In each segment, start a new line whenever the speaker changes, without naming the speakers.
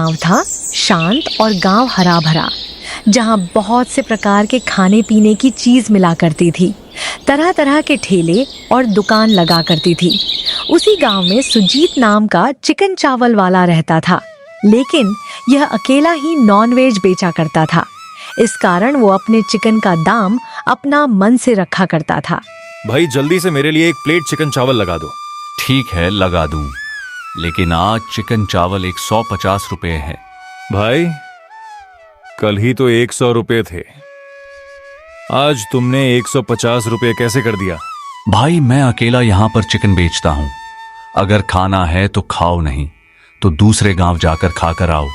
गांव था, शांत और गांव हरा भरा, जहां बहुत से प्रकार के खाने पीने की चीज मिला करती थी। तरह तरह के ठेले और दुकान लगा करती थी। उसी गांव में सुजीत नाम का चिकन चावल वाला रहता था, लेकिन यह अकेला ही नॉनवेज बेचा करता था। इस कारण वो अपने चिकन का दाम अपना मन से रखा करता था।
भाई जल्दी से मेरे लिए एक प्लेट चिकन चावल लगा दो।
ठीक है, लगा दूं, लेकिन आज चिकन चावल 150 रुपए है।
भाई कल ही तो 100 रुपए थे, आज तुमने 150 रुपए कैसे कर दिया?
भाई मैं अकेला यहाँ पर चिकन बेचता हूँ। अगर खाना है तो खाओ, नहीं तो दूसरे गांव जाकर खाकर आओ,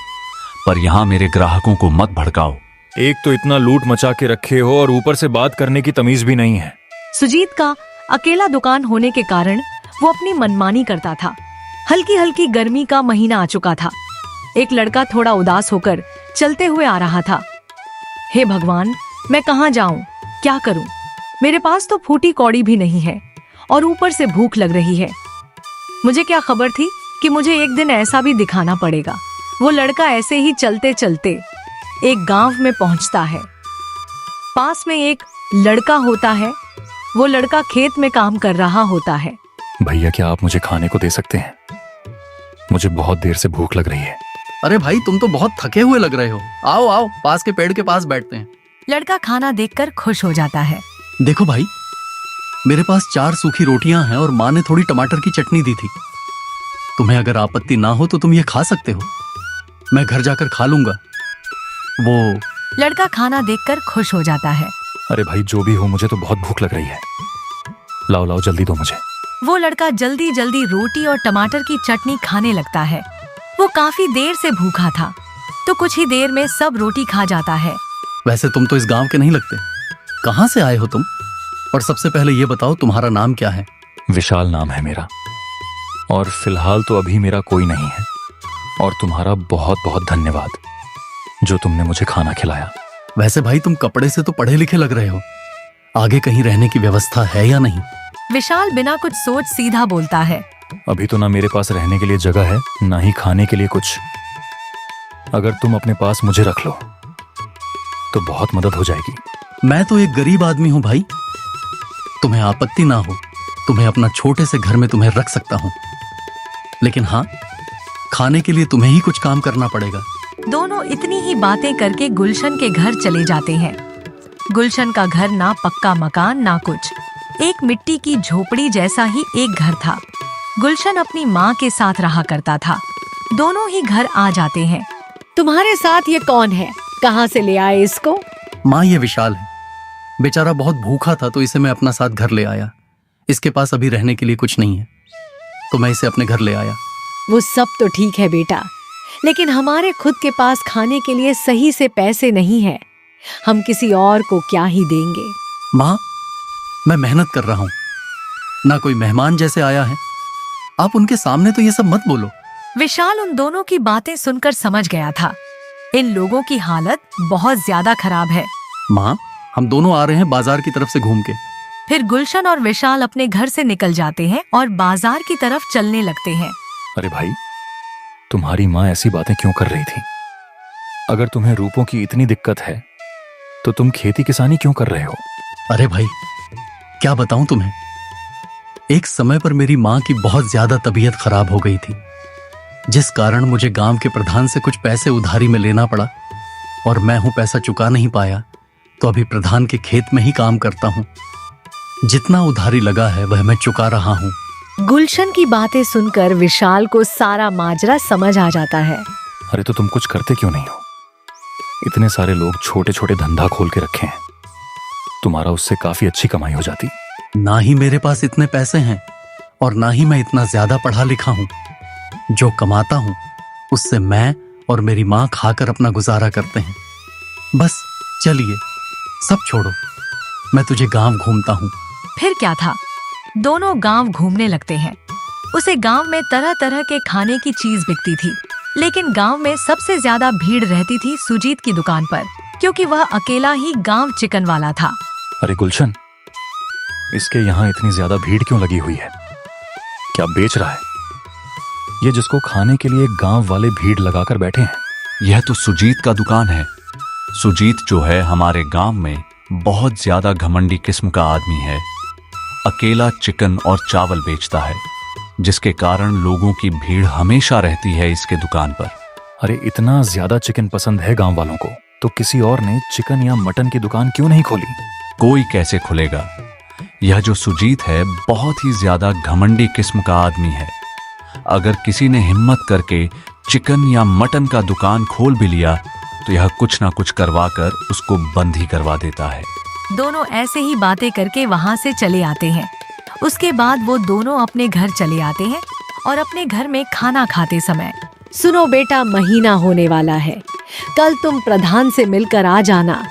पर यहाँ मेरे ग्राहकों को मत भड़काओ।
एक तो इतना लूट मचा के रखे हो और ऊपर से बात करने की तमीज भी नहीं है।
सुजीत का अकेला दुकान होने के कारण वो अपनी मनमानी करता था। हल्की हल्की गर्मी का महीना आ चुका था। एक लड़का थोड़ा उदास होकर चलते हुए आ रहा था। हे भगवान, मैं कहाँ जाऊं, क्या करूं? मेरे पास तो फूटी कौड़ी भी नहीं है और ऊपर से भूख लग रही है। मुझे क्या खबर थी कि मुझे एक दिन ऐसा भी दिखाना पड़ेगा। वो लड़का ऐसे ही चलते चलते एक गांव में पहुंचता है। पास में एक लड़का होता है। वो लड़का खेत में काम कर रहा होता है।
भैया क्या आप मुझे खाने को दे सकते हैं? मुझे बहुत देर से भूख लग रही है।
अरे भाई तुम तो बहुत थके हुए लग रहे हो। आओ आओ, पास के पेड़ के पास बैठते हैं।
लड़का खाना देखकर खुश हो जाता है।
देखो भाई, मेरे पास 4 सूखी रोटियां हैं और माँ ने थोड़ी टमाटर की चटनी दी थी। तुम्हें अगर आपत्ति ना हो तो तुम ये खा सकते हो। मैं घर जाकर खा लूंगा। वो
लड़का खाना देखकर खुश हो जाता है।
अरे भाई जो भी हो, मुझे तो बहुत भूख लग रही है। लाओ लाओ जल्दी दो मुझे।
वो लड़का जल्दी जल्दी रोटी और टमाटर की चटनी खाने लगता है। वो काफी देर से भूखा था, तो कुछ ही देर में सब रोटी खा जाता है।
वैसे तुम तो इस गांव के नहीं लगते। कहाँ से आए हो तुम? और सबसे पहले ये बताओ, तुम्हारा नाम क्या है?
विशाल नाम है मेरा, और फिलहाल तो अभी मेरा कोई नहीं है। और तुम्हारा बहुत बहुत धन्यवाद जो तुमने मुझे खाना खिलाया।
वैसे भाई तुम कपड़े से तो पढ़े लिखे लग रहे हो। आगे कहीं रहने की व्यवस्था है या नहीं?
विशाल बिना कुछ सोच सीधा बोलता है।
अभी तो ना मेरे पास रहने के लिए जगह है, ना ही खाने के लिए कुछ। अगर तुम अपने पास मुझे रख लो तो बहुत मदद हो जाएगी।
मैं तो एक गरीब आदमी हूं भाई। तुम्हें आपत्ति ना हो, तुम्हें अपना छोटे से घर में तुम्हें रख सकता हूं, लेकिन हाँ, खाने के लिए तुम्हें ही कुछ काम करना पड़ेगा।
दोनों इतनी ही बातें करके गुलशन के घर चले जाते हैं। गुलशन का घर ना पक्का मकान ना कुछ, एक मिट्टी की झोपड़ी जैसा ही एक घर था। गुलशन अपनी माँ के साथ रहा करता था। दोनों ही घर आ जाते हैं। तुम्हारे साथ ये कौन है? कहाँ से ले आए इसको?
माँ, ये विशाल है। बेचारा बहुत भूखा था तो इसे मैं अपना साथ घर ले आया। इसके पास अभी रहने के लिए कुछ नहीं है, तो मैं इसे अपने घर ले आया।
वो सब तो ठीक है बेटा, लेकिन हमारे खुद के पास खाने के लिए सही से पैसे नहीं है। हम किसी और को क्या ही देंगे।
माँ, मैं मेहनत कर रहा हूँ, ना कोई मेहमान जैसे आया है। आप उनके सामने तो ये सब मत बोलो।
विशाल उन दोनों की बातें सुनकर समझ गया था, इन लोगों की हालत बहुत ज्यादा खराब है।
माँ, हम दोनों आ रहे हैं बाजार की तरफ से घूम के।
फिर गुलशन और विशाल अपने घर से निकल जाते हैं और बाजार की तरफ चलने लगते हैं।
अरे भाई, तुम्हारी माँ ऐसी बातें क्यों कर रही थी? अगर तुम्हें रूपों की इतनी दिक्कत है तो तुम खेती किसानी क्यों कर रहे हो?
अरे भाई, क्या बताऊं तुम्हें। एक समय पर मेरी माँ की बहुत ज्यादा तबीयत खराब हो गई थी, जिस कारण मुझे गांव के प्रधान से कुछ पैसे उधारी में लेना पड़ा, और मैं हूं पैसा चुका नहीं पाया, तो अभी प्रधान के खेत में ही काम करता हूं। जितना उधारी लगा है वह मैं चुका रहा हूं।
गुलशन की बातें सुनकर विशाल को सारा माजरा समझ आ जाता है।
अरे तो तुम कुछ करते क्यों नहीं हो? इतने सारे लोग छोटे छोटे धंधा खोल के रखे हैं, तुम्हारा उससे काफी अच्छी कमाई हो जाती।
ना ही मेरे पास इतने पैसे हैं और ना ही मैं इतना ज्यादा पढ़ा लिखा हूं। जो कमाता हूं उससे मैं और मेरी माँ खाकर अपना गुजारा करते हैं। बस चलिए, सब छोड़ो, मैं तुझे गांव घूमता हूं।
फिर क्या था, दोनों गांव घूमने लगते हैं। उसे गांव में तरह तरह के खाने की चीज बिकती थी, लेकिन गांव में सबसे ज्यादा भीड़ रहती थी सुजीत की दुकान पर, क्योंकि वह अकेला ही गांव चिकन वाला था।
अरे गुलशन, इसके यहाँ इतनी ज्यादा भीड़ क्यों लगी हुई है? क्या बेच रहा है? ये जिसको खाने के लिए गांव वाले भीड़ लगाकर बैठे हैं।
यह तो सुजीत का दुकान है। सुजीत जो है हमारे गांव में बहुत ज्यादा घमंडी किस्म का आदमी है। अकेला चिकन और चावल बेचता है, जिसके कारण लोगों की भीड़ हमेशा रहती है इसके दुकान पर।
अरे इतना ज्यादा चिकन पसंद है गांव वालों को, तो किसी और ने चिकन या मटन की दुकान क्यों नहीं खोली?
कोई कैसे खुलेगा? यह जो सुजीत है बहुत ही ज्यादा घमंडी किस्म का आदमी है। अगर किसी ने हिम्मत करके चिकन या मटन का दुकान खोल भी लिया तो यह कुछ ना कुछ करवा कर उसको बंद ही करवा देता है।
दोनों ऐसे ही बातें करके वहाँ से चले आते हैं। उसके बाद वो दोनों अपने घर चले आते हैं और अपने घर में खाना खाते समय, सुनो बेटा, महीना होने वाला है, कल तुम प्रधान से मिलकर आ जाना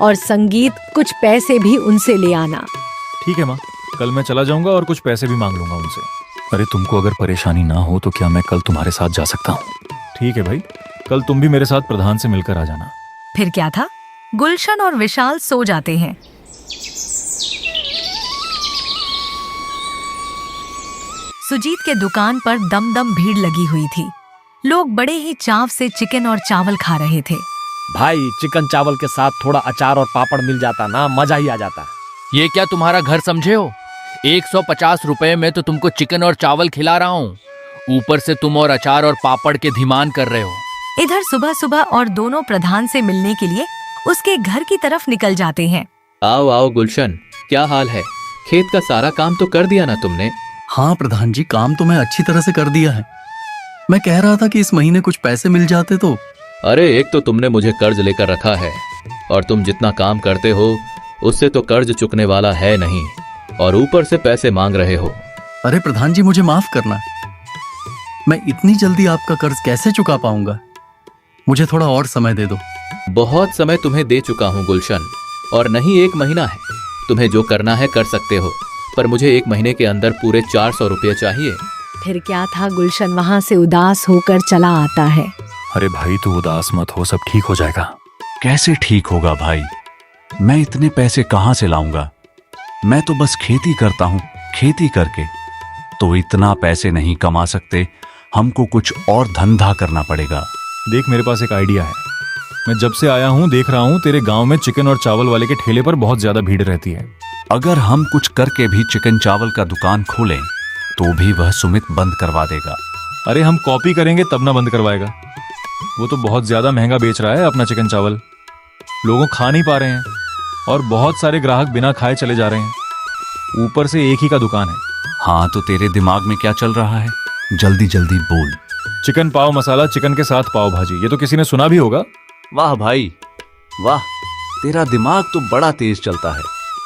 और संगीत कुछ पैसे भी उनसे ले आना।
ठीक है माँ, कल मैं चला जाऊंगा और कुछ पैसे भी मांग लूंगा उनसे। अरे तुमको अगर परेशानी ना हो तो क्या मैं कल तुम्हारे साथ जा सकता हूँ? ठीक है भाई, कल तुम भी मेरे साथ प्रधान से मिलकर आ जाना।
फिर क्या था, गुलशन और विशाल सो जाते हैं। सुजीत के दुकान पर दम भीड़ लगी हुई थी। लोग बड़े ही चाव से चिकन और चावल खा रहे थे।
भाई, चिकन चावल के साथ थोड़ा अचार और पापड़ मिल जाता ना, मजा ही आ जाता।
ये क्या तुम्हारा घर समझे हो? 150 रुपए में तो तुमको चिकन और चावल खिला रहा हूँ, ऊपर से तुम और अचार और पापड़ के धीमान कर रहे हो।
इधर सुबह सुबह और दोनों प्रधान से मिलने के लिए उसके घर की तरफ निकल जाते हैं।
आओ आओ गुलशन, क्या हाल है? खेत का सारा काम तो कर दिया ना तुमने?
हाँ प्रधान जी, काम तो मैं अच्छी तरह से कर दिया है। मैं कह रहा था कि इस महीने कुछ पैसे मिल जाते तो।
अरे एक तो तुमने मुझे कर्ज लेकर रखा है, और तुम जितना काम करते हो उससे तो कर्ज चुकने वाला है नहीं, और ऊपर से पैसे मांग रहे हो।
अरे प्रधान जी, मुझे माफ करना, मैं इतनी जल्दी आपका कर्ज कैसे चुका पाऊंगा? मुझे थोड़ा और समय दे दो।
बहुत समय तुम्हें दे चुका हूँ गुलशन, और नहीं 1 महीना है। तुम्हें जो करना है कर सकते हो, पर मुझे 1 महीने के अंदर पूरे 400 रुपये चाहिए।
फिर क्या था, गुलशन वहाँ से उदास होकर चला आता है।
अरे भाई तू उदास मत हो, सब ठीक हो जाएगा।
कैसे ठीक होगा भाई? मैं इतने पैसे कहाँ से लाऊंगा? मैं तो बस खेती करता हूँ, खेती करके तो इतना पैसे नहीं कमा सकते। हमको कुछ और धंधा करना पड़ेगा।
देख, मेरे पास एक आइडिया है। मैं जब से आया हूँ देख रहा हूँ तेरे गांव में चिकन और चावल वाले के ठेले पर बहुत ज्यादा भीड़ रहती है।
अगर हम कुछ करके भी चिकन चावल का दुकान खोलें तो भी वह सुमित बंद करवा देगा।
अरे हम कॉपी करेंगे तब ना बंद करवाएगा। वो तो बहुत ज्यादा महंगा बेच रहा है अपना चिकन चावल, लोगों खा नहीं पा रहे हैं और बहुत सारे ग्राहक बिना खाए चले जा रहे हैं। ऊपर से एक ही का दुकान है।
हाँ, तो तेरे दिमाग में क्या चल रहा है? जल्दी जल्दी बोल।
चिकन पाव मसाला, चिकन के साथ पाव भाजी, ये तो किसी ने सुना भी होगा।
वाह भाई वाह, तेरा दिमाग तो बड़ा तेज चलता है।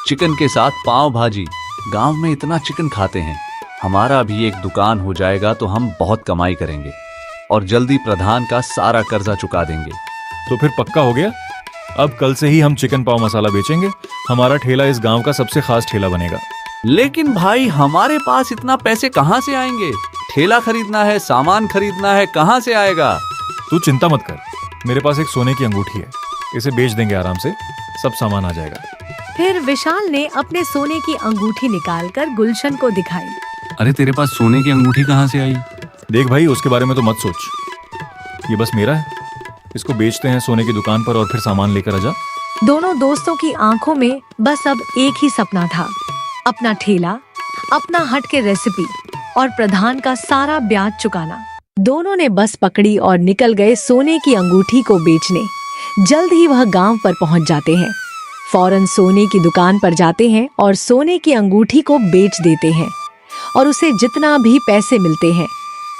चिकन के साथ पाव भाजी, गांव में इतना चिकन खाते हैं। हमारा भी एक दुकान हो जाएगा तो हम बहुत कमाई करेंगे और जल्दी प्रधान का सारा कर्जा चुका देंगे।
तो फिर पक्का हो गया, अब कल से ही हम चिकन पाव मसाला बेचेंगे। हमारा ठेला इस गांव का सबसे खास ठेला बनेगा।
लेकिन भाई, हमारे पास इतना पैसे कहाँ से आएंगे? ठेला खरीदना है, सामान खरीदना है, कहाँ से आएगा?
तू चिंता मत कर, मेरे पास एक सोने की अंगूठी है, इसे बेच देंगे आराम से, सब सामान आ जाएगा।
फिर विशाल ने अपने सोने की अंगूठी निकालकर गुलशन को दिखाई।
अरे तेरे पास सोने की अंगूठी कहाँ से आई?
देख भाई, उसके बारे में तो मत सोच, ये बस मेरा है। इसको बेचते हैं सोने की दुकान पर और फिर सामान लेकर आ जा।
दोनों दोस्तों की आंखों में बस अब एक ही सपना था, अपना ठेला, अपना हट के रेसिपी और प्रधान का सारा ब्याज चुकाना। दोनों ने बस पकड़ी और निकल गए सोने की अंगूठी को बेचने। जल्द ही वह गांव पर पहुंच जाते हैं। फौरन सोने की दुकान पर जाते हैं और सोने की अंगूठी को बेच देते हैं और उसे जितना भी पैसे मिलते हैं,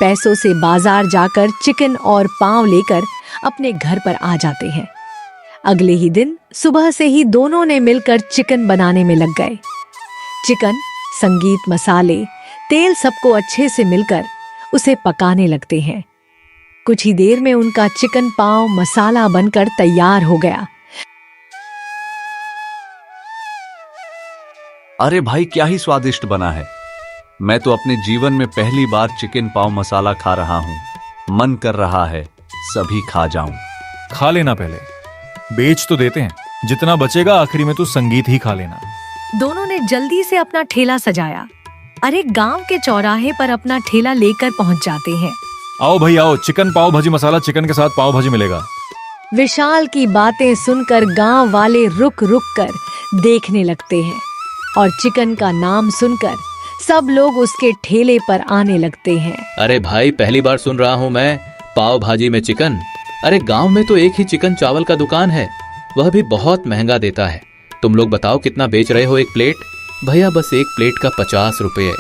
पैसों से बाजार जाकर चिकन और पाव लेकर अपने घर पर आ जाते हैं। अगले ही दिन सुबह से ही दोनों ने मिलकर चिकन बनाने में लग गए। चिकन, संगीत, मसाले, तेल सबको अच्छे से मिलकर उसे पकाने लगते हैं। कुछ ही देर में उनका चिकन पाव मसाला बनकर तैयार हो गया।
अरे भाई, क्या ही स्वादिष्ट बना है। मैं तो अपने जीवन में पहली बार चिकन पाव मसाला खा रहा हूँ। मन कर रहा है सभी खा जाऊं।
खा लेना पहले, बेच तो देते हैं, जितना बचेगा आखिरी में तू संगीत ही खा लेना।
दोनों ने जल्दी से अपना ठेला सजाया। अरे गांव के चौराहे पर अपना ठेला लेकर पहुंच जाते हैं।
आओ भाई आओ, चिकन पाव भाजी मसाला चिकन के साथ पाव भाजी मिलेगा।
विशाल की बातें सुनकर गांव वाले रुक रुक कर देखने लगते हैं और चिकन का नाम सुनकर सब लोग उसके ठेले पर आने लगते हैं।
अरे भाई, पहली बार सुन रहा हूँ मैं पाव भाजी में चिकन। अरे गांव में तो एक ही चिकन चावल का दुकान है, वह भी बहुत महंगा देता है। तुम लोग बताओ कितना बेच रहे हो एक प्लेट? भैया बस एक प्लेट का 50 रुपये।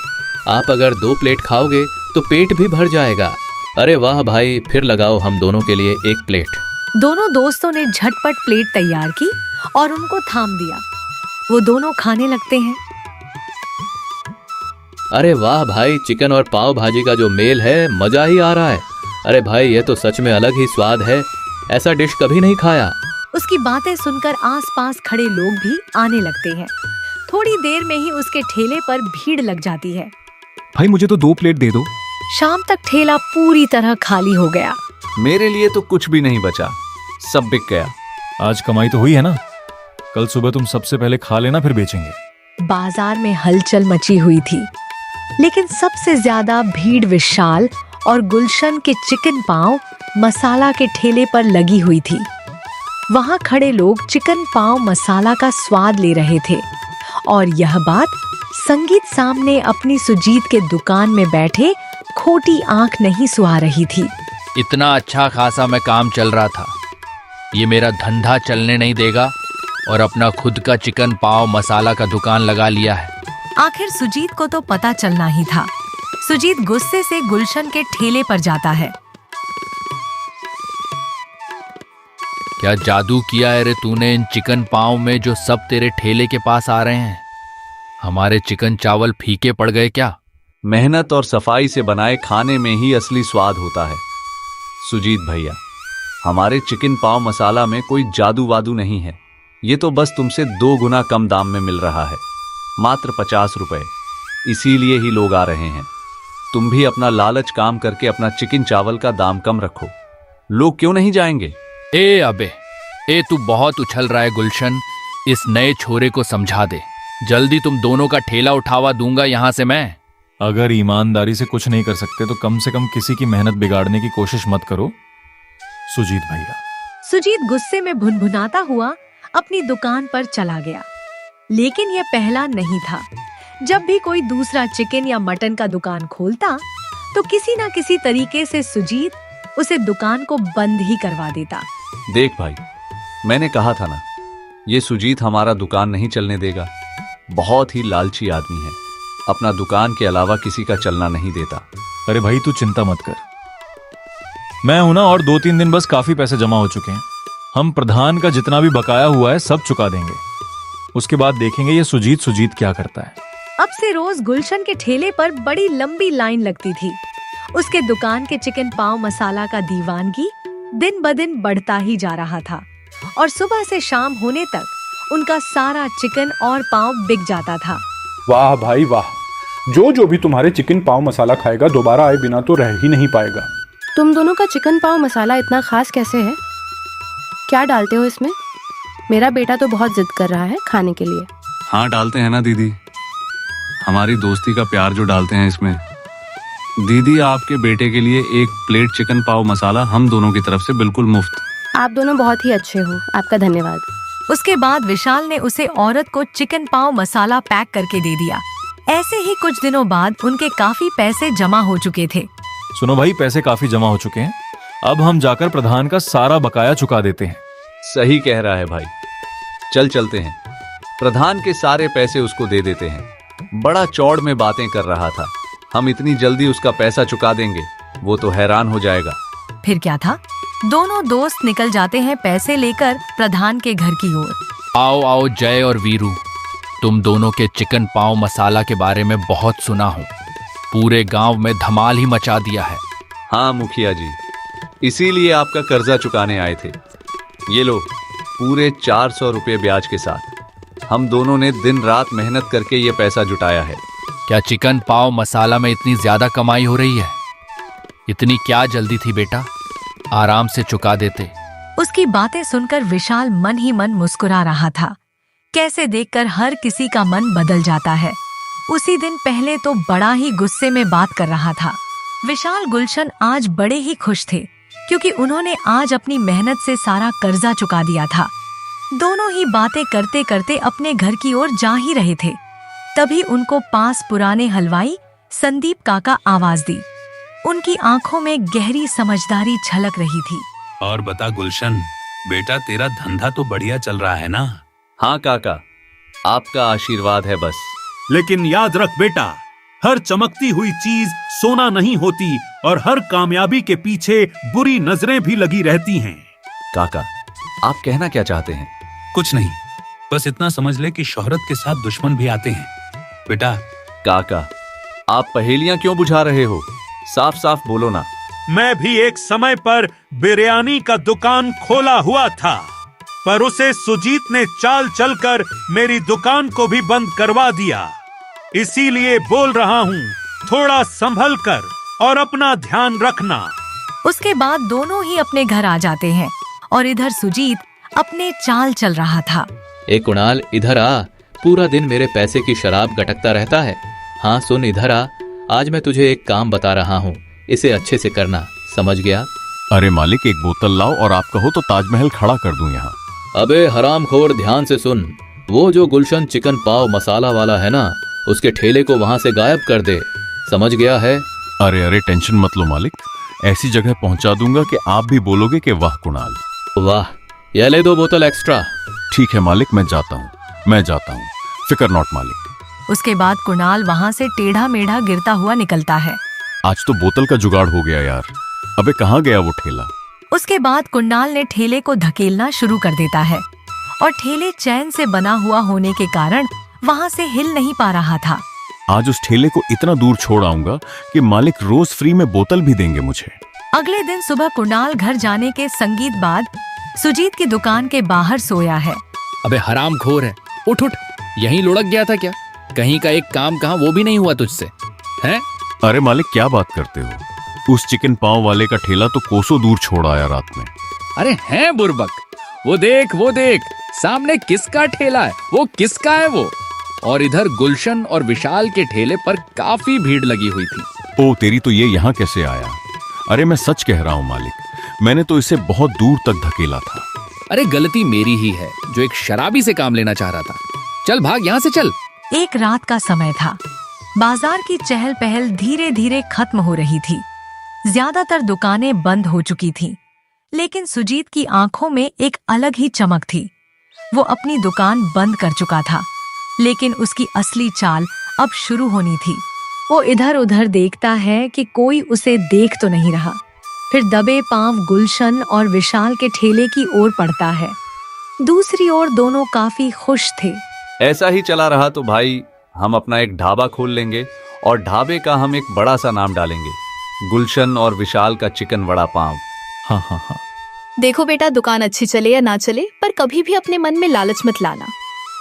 आप अगर 2 प्लेट खाओगे तो पेट भी भर जाएगा। अरे वाह भाई, फिर लगाओ हम दोनों के लिए एक प्लेट।
दोनों दोस्तों ने झटपट प्लेट तैयार की और उनको थाम दिया। वो दोनों खाने लगते हैं।
अरे वाह भाई, चिकन और पाव भाजी का जो मेल है, मजा ही आ रहा है। अरे भाई, ये तो सच में अलग ही स्वाद है, ऐसा डिश कभी नहीं खाया।
उसकी बातें सुनकर आसपास खड़े लोग भी आने लगते हैं। थोड़ी देर में ही उसके ठेले पर भीड़ लग जाती है।
भाई मुझे तो 2 प्लेट दे दो।
शाम तक ठेला पूरी तरह खाली हो गया।
मेरे लिए तो कुछ भी नहीं बचा, सब बिक गया।
आज कमाई तो हुई है ना, कल सुबह तुम सबसे पहले खा लेना, फिर बेचेंगे।
बाजार में हलचल मची हुई थी, लेकिन सबसे ज्यादा भीड़ विशाल और गुलशन के चिकन पाव मसाला के ठेले पर लगी हुई थी। वहां खड़े लोग चिकन पाव मसाला का स्वाद ले रहे थे और यह बात संगीत सामने अपनी सुजीत के दुकान में बैठे खोटी आंख नहीं सुहा रही थी।
इतना अच्छा खासा मैं काम चल रहा था, ये मेरा धंधा चलने नहीं देगा और अपना खुद का चिकन पाव मसाला का दुकान लगा लिया है।
आखिर सुजीत को तो पता चलना ही था। सुजीत गुस्से से गुलशन के ठेले पर जाता है।
क्या जादू किया है रे तूने इन चिकन पाव में जो सब तेरे ठेले के पास आ रहे हैं? हमारे चिकन चावल फीके पड़ गए क्या?
मेहनत और सफाई से बनाए खाने में ही असली स्वाद होता है सुजीत भैया। हमारे चिकन पाव मसाला में कोई जादू वादू नहीं है, ये तो बस तुमसे 2 गुना कम दाम में मिल रहा है, मात्र 50 रुपए। इसीलिए ही लोग आ रहे हैं। तुम भी अपना लालच काम करके अपना चिकन चावल का दाम कम रखो, लोग क्यों नहीं जाएंगे?
ए अबे, ए तू बहुत उछल रहा है गुलशन, इस नए छोरे को समझा दे। जल्दी तुम दोनों का ठेला उठावा दूंगा यहां से मैं।
अगर ईमानदारी से कुछ नहीं कर सकते तो कम से कम किसी की मेहनत बिगाड़ने की कोशिश मत करो सुजीत भैया।
सुजीत गुस्से में भुनभुनाता हुआ अपनी दुकान पर चला गया। लेकिन यह पहला नहीं था। जब भी कोई दूसरा चिकन या मटन का दुकान खोलता तो किसी न किसी तरीके से सुजीत उसे दुकान को बंद ही करवा देता।
देख भाई, मैंने कहा था ना, ये सुजीत हमारा दुकान नहीं चलने देगा। बहुत ही लालची आदमी है, अपना दुकान के अलावा किसी का चलना नहीं देता।
अरे भाई तू चिंता मत कर, मैं हूं ना, और 2-3 दिन बस काफी पैसे जमा हो चुके हैं। हम प्रधान का जितना भी बकाया हुआ है सब चुका देंगे, उसके बाद देखेंगे ये सुजीत क्या करता है।
अब से रोज गुलशन के ठेले पर बड़ी लंबी लाइन लगती थी। उसके दुकान के चिकन पाव मसाला का दीवानगी दिन ब दिन बढ़ता ही जा रहा था और सुबह से शाम होने तक उनका सारा चिकन और पाव बिक जाता था।
वाह भाई वाह, जो भी तुम्हारे चिकन पाव मसाला खाएगा दोबारा आए बिना तो रह ही नहीं पाएगा।
तुम दोनों का चिकन पाव मसाला इतना खास कैसे है? क्या डालते हो इसमें? मेरा बेटा तो बहुत जिद कर रहा है खाने के लिए।
हाँ डालते हैं ना दीदी, हमारी दोस्ती का प्यार जो डालते हैं इसमें। दीदी, आपके बेटे के लिए 1 प्लेट चिकन पाव मसाला हम दोनों की तरफ से बिल्कुल मुफ्त।
आप दोनों बहुत ही अच्छे हो, आपका धन्यवाद।
उसके बाद विशाल ने उसे औरत को चिकन पाव मसाला पैक करके दे दिया। ऐसे ही कुछ दिनों बाद उनके काफी पैसे जमा हो चुके थे।
सुनो भाई, पैसे काफी जमा हो चुके हैं, अब हम जाकर प्रधान का सारा बकाया चुका देते हैं।
सही कह रहा है भाई, चलते हैं, प्रधान के सारे पैसे उसको दे देते हैं। बड़ा चौड़ में बातें कर रहा था, हम इतनी जल्दी उसका पैसा चुका देंगे, वो तो हैरान हो जाएगा।
फिर क्या था, दोनों दोस्त निकल जाते हैं पैसे लेकर प्रधान के घर की ओर।
आओ आओ जय और वीरू, तुम दोनों के चिकन पाव मसाला के बारे में बहुत सुना हूँ, पूरे गांव में धमाल ही मचा दिया है।
हाँ मुखिया जी, इसीलिए आपका कर्जा चुकाने आए थे। ये लो, पूरे 400 रुपये ब्याज के साथ। हम दोनों ने दिन रात मेहनत करके ये पैसा जुटाया है।
क्या चिकन पाव मसाला में इतनी ज्यादा कमाई हो रही है? इतनी क्या जल्दी थी बेटा, आराम से चुका देते।
उसकी बातें सुनकर विशाल मन ही मन मुस्कुरा रहा था। कैसे देखकर हर किसी का मन बदल जाता है। उसी दिन पहले तो बड़ा ही गुस्से में बात कर रहा था विशाल गुलशन आज बड़े ही खुश थे क्योंकि उन्होंने आज अपनी मेहनत से सारा कर्जा चुका दिया था। दोनों ही बातें करते करते अपने घर की ओर जा ही रहे थे, तभी उनको पास पुराने हलवाई संदीप काका आवाज दी। उनकी आंखों में गहरी समझदारी झलक रही थी।
और बता गुलशन, बेटा तेरा धंधा तो बढ़िया चल रहा है ना?
हाँ काका, आपका आशीर्वाद है बस।
लेकिन याद रख बेटा, हर चमकती हुई चीज सोना नहीं होती और हर कामयाबी के पीछे बुरी नजरें भी लगी रहती हैं।
काका, आप कहना क्या चाहते हैं?
कुछ नहीं, बस इतना समझ ले कि शोहरत के साथ दुश्मन भी आते हैं बेटा।
काका, आप पहेलियां क्यों बुझा रहे हो? साफ साफ बोलो ना।
मैं भी एक समय पर बिरयानी का दुकान खोला हुआ था, पर उसे सुजीत ने चाल चलकर मेरी दुकान को भी बंद करवा दिया। इसीलिए बोल रहा हूँ, थोड़ा संभल कर और अपना ध्यान रखना।
उसके बाद दोनों ही अपने घर आ जाते हैं और इधर सुजीत अपने चाल चल रहा था।
ए कुणाल, इधर आ। पूरा दिन मेरे पैसे की शराब गटकता रहता है। हाँ सुन, इधर आ। आज मैं तुझे एक काम बता रहा हूँ, इसे अच्छे से करना, समझ गया?
अरे मालिक, एक बोतल लाओ और आप कहो तो ताजमहल खड़ा कर दूं यहाँ।
अबे हरामखोर, ध्यान से सुन। वो जो गुलशन चिकन पाव मसाला वाला है ना, उसके ठेले को वहां से गायब कर दे, समझ गया है?
अरे अरे, टेंशन मत लो मालिक, ऐसी जगह पहुंचा दूंगा कि आप भी बोलोगे कि वाह कुणाल।
वाह, ये ले 2 बोतल एक्स्ट्रा।
ठीक है मालिक, मैं जाता हूँ, फिकर नॉट मालिक।
उसके बाद कुणाल वहां से टेढ़ा मेढ़ा गिरता हुआ निकलता है।
आज तो बोतल का जुगाड़ हो गया यार। अबे कहाँ गया वो ठेला?
उसके बाद कुणाल ने ठेले को धकेलना शुरू कर देता है और ठेले चैन से बना हुआ होने के कारण वहां से हिल नहीं पा रहा था।
आज उस ठेले को इतना दूर छोड़ आऊंगा कि मालिक रोज फ्री में बोतल भी देंगे मुझे।
अगले दिन सुबह कुणाल घर जाने के संगीत बाद सुजीत की दुकान के बाहर सोया है।
अबे हरामखोर है, उठ उठ, यहीं लुढ़क गया था क्या? कहीं का एक काम कहाँ वो भी नहीं हुआ तुझसे, हैं?
अरे मालिक, क्या बात करते हो? उस चिकन पाव वाले का ठेला तो कोसों दूर छोड़ आया रात में।
अरे हैं बुर्बक, वो देख, सामने किसका ठेला है, वो किसका है वो? और इधर गुलशन और विशाल के ठेले पर काफी भीड़ लगी हुई थी।
ओ तेरी, तो ये यहाँ कैसे आया? अरे मैं सच कह रहा हूँ मालिक, मैंने तो इसे बहुत दूर तक धकेला था।
अरे गलती मेरी ही है, जो एक शराबी से काम लेना चाह रहा था। चल भाग यहाँ से, चल।
एक रात का समय था। बाजार की चहल पहल धीरे धीरे खत्म हो रही थी। ज्यादातर दुकानें बंद हो चुकी थीं, लेकिन सुजीत की आंखों में एक अलग ही चमक थी। वो अपनी दुकान बंद कर चुका था, लेकिन उसकी असली चाल अब शुरू होनी थी। वो इधर उधर देखता है कि कोई उसे देख तो नहीं रहा। फिर दबे पांव गुलशन और विशाल के ठेले की ओर पड़ता है। दूसरी ओर दोनों काफी खुश थे।
ऐसा ही चला रहा तो भाई हम अपना एक ढाबा खोल लेंगे और ढाबे का हम एक बड़ा सा नाम डालेंगे, गुलशन और विशाल का चिकन वड़ा पाव।
हाँ।
देखो बेटा, दुकान अच्छी चले या ना चले, पर कभी भी अपने मन में लालच मत लाना।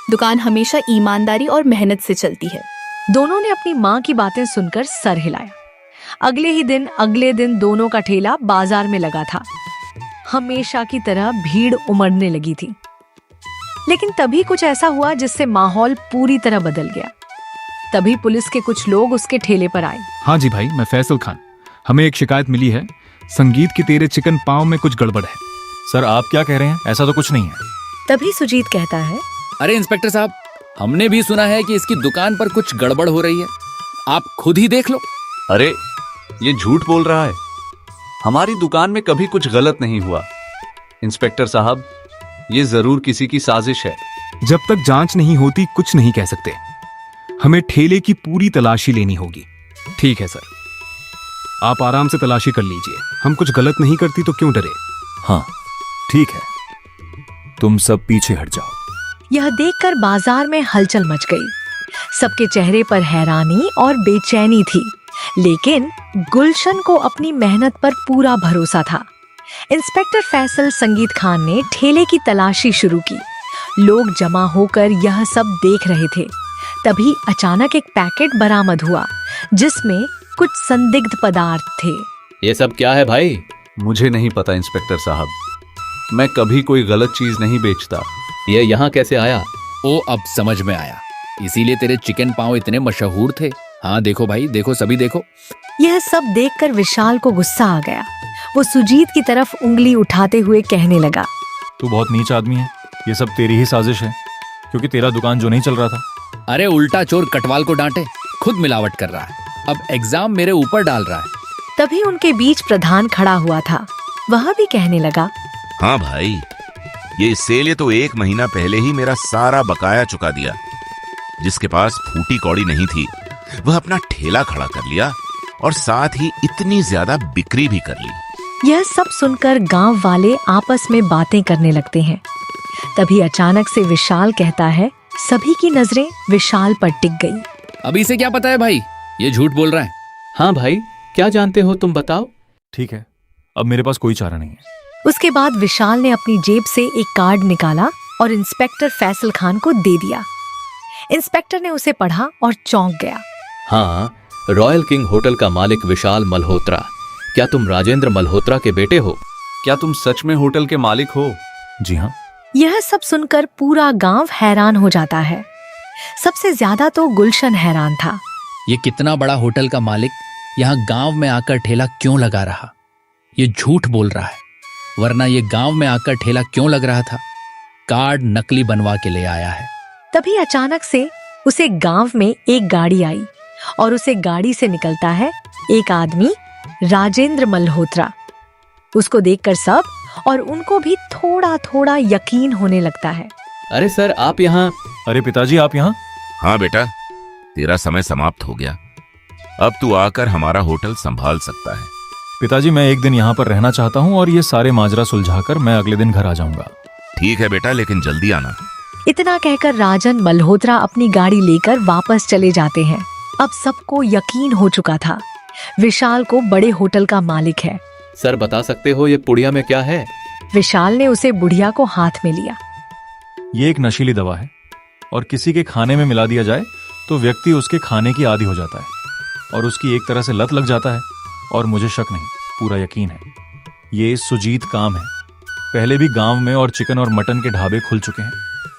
दुकान हमेशा ईमानदारी और मेहनत से चलती है।
दोनों ने अपनी माँ की बातें सुनकर सर हिलाया। अगले दिन दोनों का ठेला बाजार में लगा था। हमेशा की तरह भीड़ उमड़ने लगी थी, लेकिन तभी कुछ ऐसा हुआ जिससे माहौल पूरी तरह बदल गया। तभी पुलिस के कुछ लोग उसके ठेले पर आए।
हाँ जी भाई, मैं फैसल खान। हमें एक शिकायत मिली है, संगीत की तेरे चिकन पाव में कुछ गड़बड़ है।
सर आप क्या कह रहे हैं? ऐसा तो कुछ नहीं है।
तभी सुजीत कहता है,
अरे इंस्पेक्टर साहब, हमने भी सुना है कि इसकी दुकान पर कुछ गड़बड़ हो रही है, आप खुद ही देख लो।
अरे ये झूठ बोल रहा है, हमारी दुकान में कभी कुछ गलत नहीं हुआ। इंस्पेक्टर साहब, ये जरूर किसी की साजिश है।
जब तक जांच नहीं होती कुछ नहीं कह सकते। हमें ठेले की पूरी तलाशी लेनी होगी। ठीक है सर, आप आराम से तलाशी कर लीजिए। हम कुछ गलत नहीं करती तो क्यों डरे।
हाँ ठीक है, तुम सब पीछे हट जाओ।
यह देखकर बाजार में हलचल मच गई। सबके चेहरे पर हैरानी और बेचैनी थी, लेकिन गुलशन को अपनी मेहनत पर पूरा भरोसा था। इंस्पेक्टर फैसल संगीत खान ने ठेले की तलाशी शुरू की। लोग जमा होकर यह सब देख रहे थे। तभी अचानक एक पैकेट बरामद हुआ, जिसमें कुछ संदिग्ध पदार्थ थे।
ये सब क्या है भाई?
मुझे नहीं पता इंस्पेक्टर साहब, मैं कभी कोई गलत चीज नहीं बेचता।
ये यहाँ कैसे आया?
ओ अब समझ में आया, इसीलिए तेरे चिकन पाव इतने मशहूर थे। हाँ देखो भाई, देखो, सभी देखो,
यह सब देखकर विशाल को गुस्सा आ गया। वो सुजीत की तरफ उंगली उठाते हुए कहने लगा,
तू बहुत नीच आदमी है, ये सब तेरी ही साजिश है, क्योंकि तेरा दुकान जो नहीं चल रहा था।
अरे उल्टा चोर कटवाल को डांटे, खुद मिलावट कर रहा है, अब एग्जाम मेरे ऊपर डाल रहा है।
तभी उनके बीच प्रधान खड़ा हुआ था। वह भी कहने लगा,
हाँ भाई, ये इसीलिए तो 1 महीना पहले ही मेरा सारा बकाया चुका दिया। जिसके पास फूटी कौड़ी नहीं थी वह अपना ठेला खड़ा कर लिया और साथ ही इतनी ज्यादा बिक्री भी कर ली।
यह सब सुनकर गांव वाले आपस में बातें करने लगते हैं। तभी अचानक से विशाल कहता है। सभी की नजरें विशाल पर टिक गई।
अभी से क्या पता है भाई, ये झूठ बोल रहा है।
हाँ भाई, क्या जानते हो तुम बताओ।
ठीक है, अब मेरे पास कोई चारा नहीं है।
उसके बाद विशाल ने अपनी जेब से एक कार्ड निकाला और इंस्पेक्टर फैसल खान को दे दिया। इंस्पेक्टर ने उसे पढ़ा और चौंक गया।
हाँ, रॉयल किंग होटल का मालिक विशाल मल्होत्रा। क्या तुम राजेंद्र मल्होत्रा के बेटे हो?
क्या तुम सच में होटल के मालिक हो?
जी हाँ।
यह सब सुनकर पूरा गांव हैरान हो जाता है। सबसे ज्यादा तो गुलशन हैरान था।
ये कितना बड़ा होटल का मालिक यहाँ गांव में आकर ठेला क्यों लगा रहा? ये झूठ बोल रहा है, वरना ये गांव में आकर ठेला क्यों लग रहा था? कार्ड नकली बनवा के ले आया है।
तभी अचानक से उसे गांव में एक गाड़ी आई और उसे गाड़ी से निकलता है एक आदमी, राजेंद्र मल्होत्रा। उसको देखकर सब और उनको भी थोड़ा थोड़ा यकीन होने लगता है।
अरे सर, आप यहाँ?
अरे पिताजी, आप यहाँ?
हाँ बेटा, तेरा समय समाप्त हो गया। अब तू आकर हमारा होटल संभाल सकता है।
पिताजी, मैं एक दिन यहाँ पर रहना चाहता हूँ और ये सारे माजरा सुलझाकर मैं अगले दिन घर आ जाऊंगा।
ठीक है बेटा, लेकिन जल्दी आना।
इतना कहकर राजन मल्होत्रा अपनी गाड़ी लेकर वापस चले जाते हैं। अब सबको यकीन हो चुका था, विशाल को बड़े होटल का मालिक है।
सर, बता सकते हो ये पुड़िया में क्या है?
विशाल ने उसे बुढ़िया को हाथ में लिया।
ये एक नशीली दवा है और किसी के खाने में मिला दिया जाए तो व्यक्ति उसके खाने की आदी हो जाता है और उसकी एक तरह से लत लग जाता है। और मुझे शक नहीं, पूरा यकीन है, ये सुजीत काम है। पहले भी गांव में और चिकन और मटन के ढाबे खुल चुके हैं,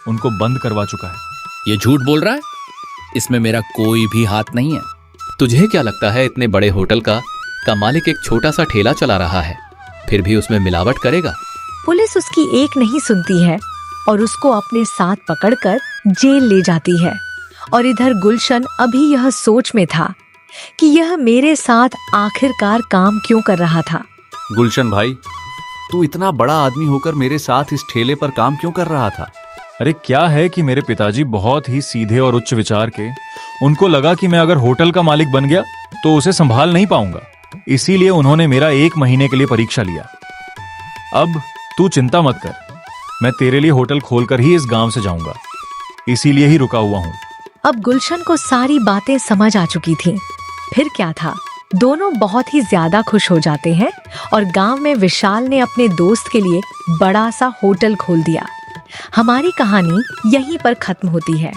उनको बंद करवा चुका है।
ये झूठ बोल रहा है, इसमें मेरा कोई भी हाथ नहीं है।
तुझे क्या लगता है इतने बड़े होटल का मालिक एक छोटा सा ठेला चला रहा है, फिर भी उसमें मिलावट करेगा?
पुलिस उसकी एक नहीं सुनती है और उसको अपने साथ पकड़कर जेल ले जाती है। और इधर गुलशन अभी यह सोच में था कि यह मेरे साथ आखिरकार काम क्यों कर रहा था।
गुलशन भाई, तू इतना बड़ा आदमी होकर मेरे साथ इस ठेले पर काम क्यों कर रहा था?
अरे क्या है कि मेरे पिताजी बहुत ही सीधे और उच्च विचार के, उनको लगा कि मैं अगर होटल का मालिक बन गया तो उसे संभाल नहीं पाऊंगा, इसीलिए उन्होंने मेरा 1 महीने के लिए परीक्षा लिया। अब तू चिंता मत कर, मैं तेरे लिए होटल खोलकर ही इस गांव से जाऊंगा, इसीलिए ही रुका हुआ हूं।
अब गुलशन को सारी बातें समझ आ चुकी थी। फिर क्या था, दोनों बहुत ही ज्यादा खुश हो जाते हैं और गांव में विशाल ने अपने दोस्त के लिए बड़ा सा होटल खोल दिया। हमारी कहानी यहीं पर खत्म होती है।